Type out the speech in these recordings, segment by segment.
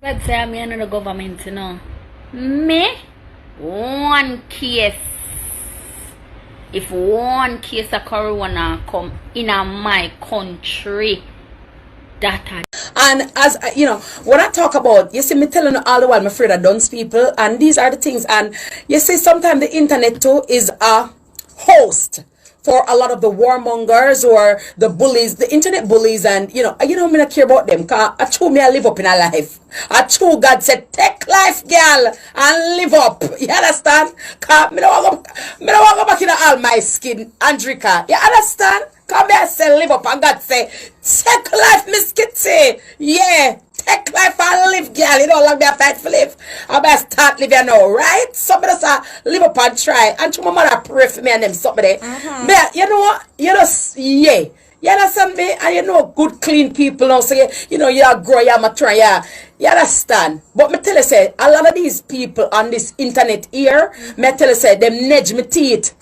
But say I'm in the government, you know. Me? One case. If one case of corona come in my country, that and as you know, when I talk about, you see me telling you all the while, I'm afraid of dunce people, and these are the things. And you see, sometimes the internet too is a host for a lot of the warmongers or the bullies, the internet bullies, and me not care about them. Cause I true me I live up in a life. I true God said take life, girl, and live up. You understand? Cause me don't want to go back in all my skin, Andrika. You understand? Come here, say live up, and God say take life, Miss Kitty. Yeah. Take life and live, girl. You don't like me a fight for live. I better start living now, right? Somebody say live up and try. And to my mother pray for me and them somebody. But you know what? You just yeah. You understand me? And you know good clean people now say you're grow, you're mature, yeah. You understand? But me tell you say a lot of these people on this internet here, me tell you say them nudge me teeth.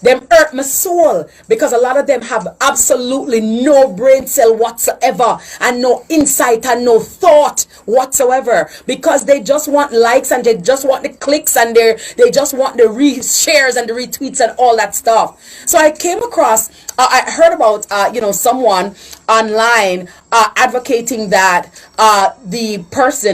Them hurt my soul because a lot of them have absolutely no brain cell whatsoever and no insight and no thought whatsoever because they just want likes and they just want the clicks and they just want the shares and the retweets and all that stuff. So I came across, I heard about, someone online advocating that the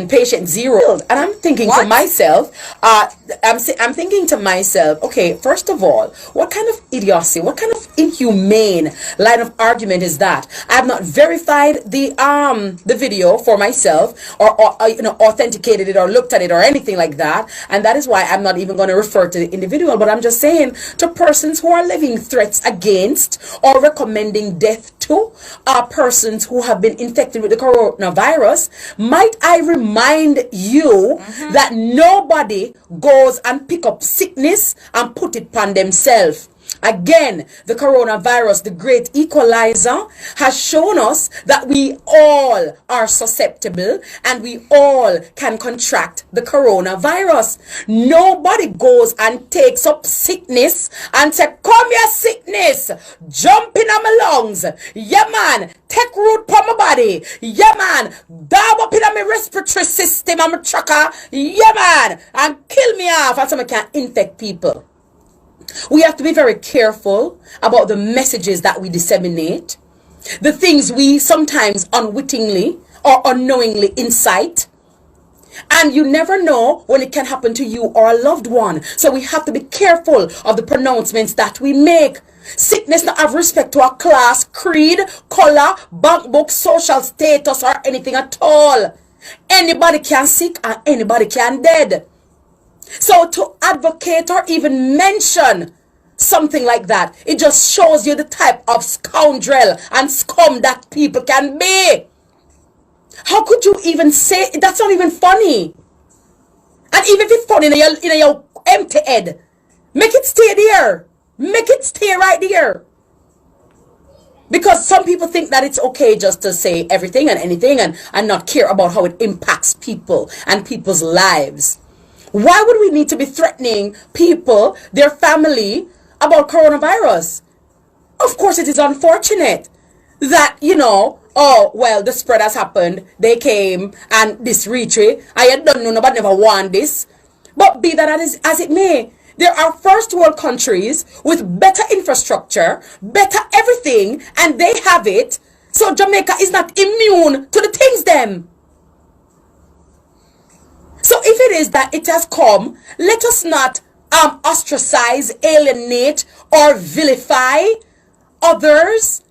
patient zero, and I'm thinking to myself, I'm thinking to myself, okay, first of all, what kind of idiocy, what kind of inhumane line of argument is that? I have not verified the video for myself or authenticated it or looked at it or anything like that, and that is why I'm not even going to refer to the individual, but I'm just saying to persons who are living threats against or recommending death to persons who have been infected with the coronavirus, might I remind you that nobody goes and pick up sickness and put it upon themselves. Again, the coronavirus, the great equalizer, has shown us that we all are susceptible and we all can contract the coronavirus. Nobody goes and takes up sickness and say, come here sickness, jump in on my lungs. Yeah man, take root from my body. Yeah man, dab up in on my respiratory system and my tracker. Yeah man, and kill me off and so I can infect people. We have to be very careful about the messages that we disseminate, the things we sometimes unwittingly or unknowingly incite, and you never know when it can happen to you or a loved one. So we have to be careful of the pronouncements that we make. Sickness not have respect to a class, creed, color, bank book, social status, or anything at all. Anybody can sick and anybody can dead. So to advocate or even mention something like that, it just shows you the type of scoundrel and scum that people can be. How could you even say that's not even funny? And even if it's funny in your empty head, make it stay there. Make it stay right there. Because some people think that it's okay just to say everything and anything and not care about how it impacts people and people's lives. Why would we need to be threatening people, their family, about coronavirus? Of course, it is unfortunate that, oh, well, the spread has happened. They came and this retreat. I don't know, nobody never want this. But be that as it may, there are first world countries with better infrastructure, better everything, and they have it. So Jamaica is not immune to the things them. So if it is that it has come, let us not ostracize, alienate, or vilify others.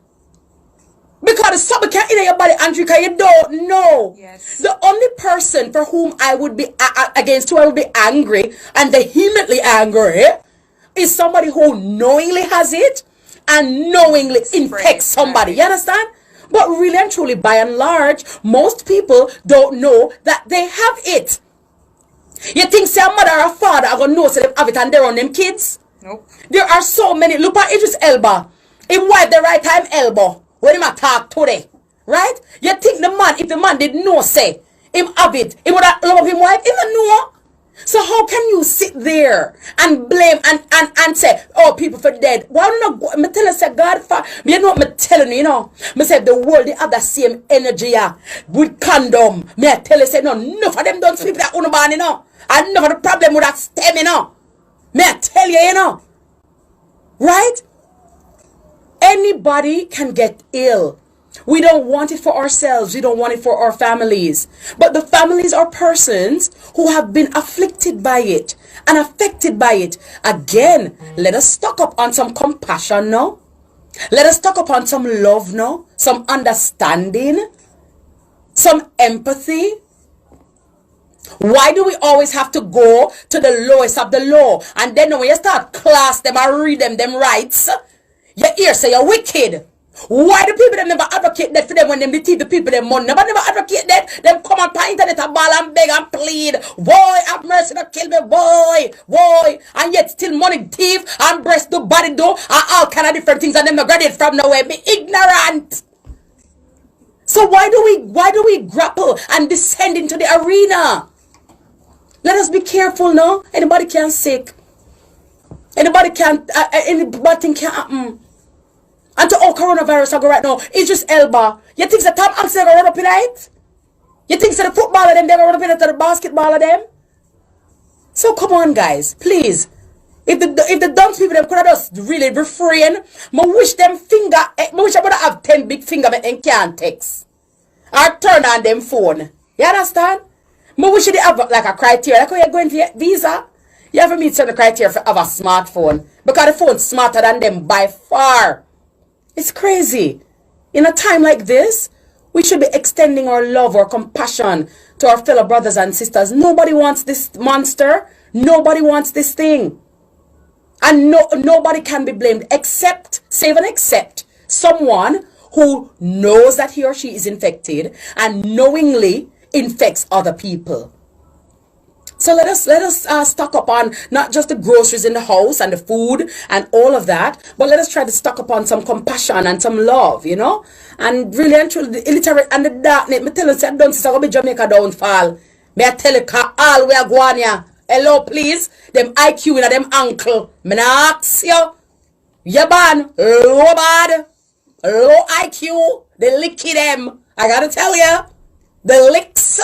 Because somebody can't in your body, Andrika, you don't know. Yes. The only person for whom I would be against who I would be angry and vehemently angry is somebody who knowingly has it and knowingly infects somebody. You understand? But really and truly, by and large, most people don't know that they have it. You think say a mother or a father are gonna know so they have it and they're on them kids? Nope. There are so many. Look at Idris Elba. He wiped the right time elbow when him attack today. Right? You think the man, if the man did know say him have it, he would have love him wife? He don't know. So how can you sit there and blame and say, oh, people for dead? Why not go? Me tell you, say, God, you know what me telling you, you know? Me say, the world, they have the same energy, with condom. Me I tell you, say, no, enough of them don't sleep that unuban, you know? And enough of the problem with that stem, you know? Me I tell you, you know? Right? Anybody can get ill. We don't want it for ourselves. We don't want it for our families. But the families are persons who have been afflicted by it and affected by it. Again, let us stock up on some compassion now. Let us stock up on some love now. Some understanding. Some empathy. Why do we always have to go to the lowest of the low? And then when you start class them and read them rights, your ears say you're wicked. Why do people them never advocate that for them when them deceive the people them money? Never advocate that. Them come on the internet and ball and beg and plead. Boy, have mercy, don't kill me, boy. And yet still money thief and breast do, body do, and all kind of different things, and them not graduate from nowhere. Be ignorant. So why do we grapple and descend into the arena? Let us be careful now. Anybody can sick. Anybody can anything can happen. And to all coronavirus I go right now, it's just elbow. You think the Tom Hanks never run up in it? You think the footballer them never run up in it, the basketballer them? So come on, guys, please. If the dumb people them could have just really refrain, I wish them finger, I wish I would have 10 big finger and can't text. Or turn on them phone. You understand? I wish they have like a criteria. Like when you're going to your visa, you have to meet certain criteria for have a smartphone. Because the phone's smarter than them by far. It's crazy. In a time like this, we should be extending our love or compassion to our fellow brothers and sisters. Nobody wants this monster. Nobody wants this thing. And nobody can be blamed except someone who knows that he or she is infected and knowingly infects other people. So let us stock up on not just the groceries in the house and the food and all of that, but let us try to stock up on some compassion and some love, you know? And really and truly, the illiterate and the darkness, me tell you, say, don't say, be Jamaica downfall. Me I tell you, all we are going here. Hello, please. Them IQ in them ankle. Me not ask you. You ban, low bad, low IQ, they licky them. I gotta tell you, the licks.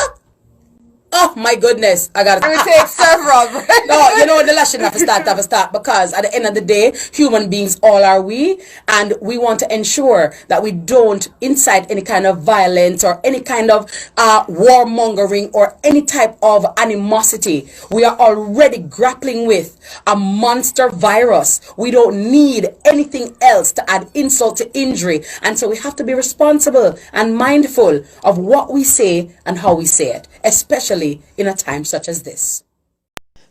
Oh my goodness, I gotta take several. No, you know the lashing have to start because at the end of the day, human beings all are we, and we want to ensure that we don't incite any kind of violence or any kind of warmongering or any type of animosity. We are already grappling with a monster virus. We don't need anything else to add insult to injury, and so we have to be responsible and mindful of what we say and how we say it, especially in a time such as this.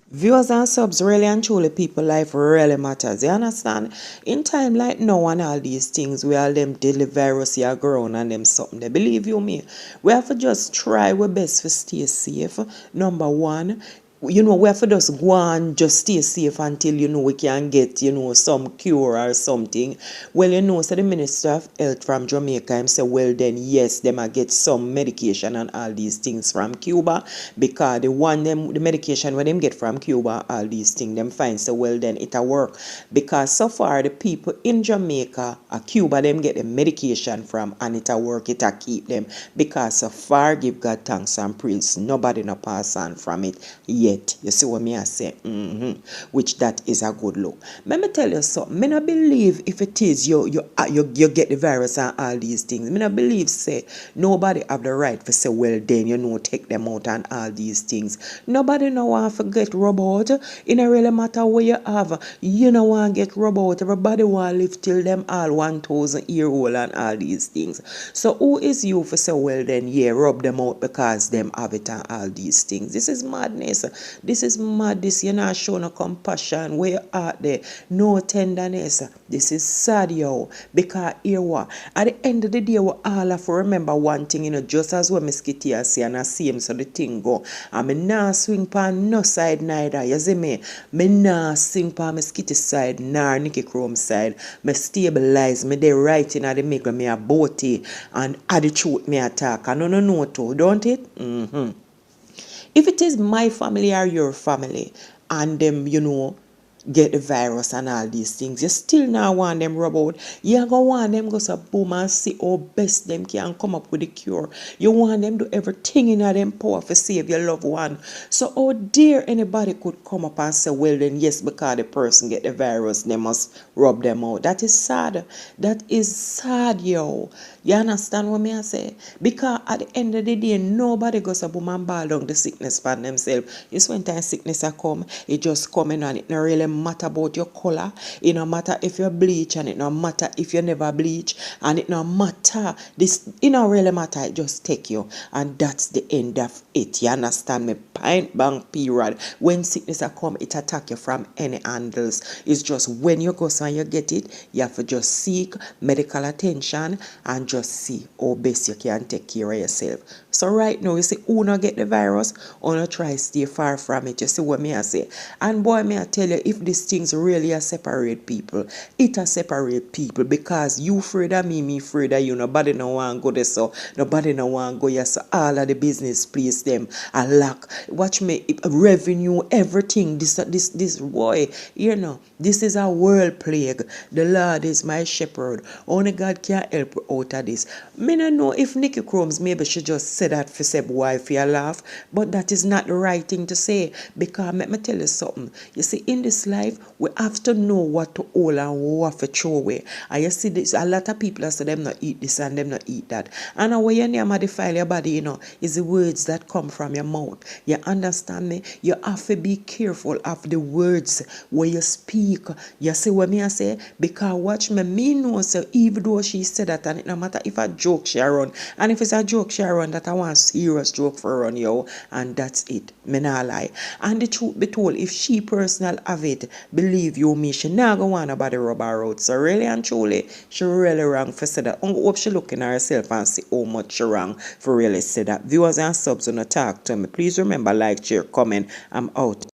Viewers and subs, really and truly, people life really matters. You understand? In time like now and all these things, we all them deadly virus here grown and them something. They believe you me. We have to just try our best to stay safe. Number one. You know, we have to just go and just stay safe until, you know, we can get, you know, some cure or something. Well, you know, so the Minister of Health from Jamaica, him say, well, then, yes, they might get some medication and all these things from Cuba, because the medication when them get from Cuba, all these things, them find, so, well, then, it'll work. Because so far, the people in Jamaica, Cuba, them get the medication from, and it'll work, it'll keep them. Because so far, give God thanks and praise, nobody no pass on from it yet. You see what me I say? Which that is a good look. Let me tell you something. Me not believe if it is you get the virus and all these things. Me not believe say nobody have the right to say, well then, you know, take them out and all these things. Nobody no want to get rub out. It don't really matter what you have. You no want to get rub out. Everybody want to live till them all 1,000 year old and all these things. So who is you for say, well then, yeah, rub them out because them have it and all these things. This is madness. This is mad. This you're not showing no compassion. Where you out there, no tenderness. This is sad, yo. Because here what? At the end of the day, we all have to remember one thing, you know, just as when Skitty I say and I see him, so the thing go. And me nah swing pan no side neither. You see me? Me nah swing pan me Skitty side nor NIKKI CHROMAZZ side. Me stabilize me they right in the make me a boaty and at the truth me attack. I no to, don't it? If it is my family or your family, and them, get the virus and all these things, you still now want them rub out. You go want them go so boom and see how best them can come up with a cure. You want them do everything in them power to save your loved one. So how dare anybody could come up and say, well then yes, because the person get the virus, they must rub them out. That is sad. That is sad, yo. You understand what me I say? Because at the end of the day, nobody goes up and ball down the sickness for themselves. It's when time sickness a come, it just coming and it not really matter about your color. It no matter if you bleach and it no matter if you never bleach and it no matter. It no really matter. It just take you and that's the end of it. You understand me? Point blank period. When sickness a come, it attack you from any angles. It's just when you go and you get it, you have to just seek medical attention and just see how best you can take care of yourself. So right now, you see, who not get the virus, or not try stay far from it. You see what me I say? And boy, me I tell you, if these things really are separate people, it a separate people because you afraid of me afraid of you. Nobody no want go there, so nobody no want go here. So all of the business place them a lack. Watch me revenue, everything. This boy, this is a world plague. The Lord is my shepherd. Only God can help out of this. Me no know if NIKKI CHROMAZZ maybe she just said that for say boy if you laugh, but that is not the right thing to say because let me tell you something. You see, in this life we have to know what to hold and what to throw away. And you see this, a lot of people say them not eat this and them not eat that. And when your name defile your body, is the words that come from your mouth. You understand me? You have to be careful of the words where you speak. You see what me I say? Because watch me know so even though she said that and it no matter if a joke she run, and if it's a joke she run that I want serious joke for run yo, and that's it. Me not lie. And the truth be told, if she personal have it, believe you me, she not go want nobody rub her out. So really and truly, she really wrong for say that. I hope she looking at herself and see how much she wrong for really say that. Viewers and subs wanna talk to me. Please remember like, share, comment. I'm out.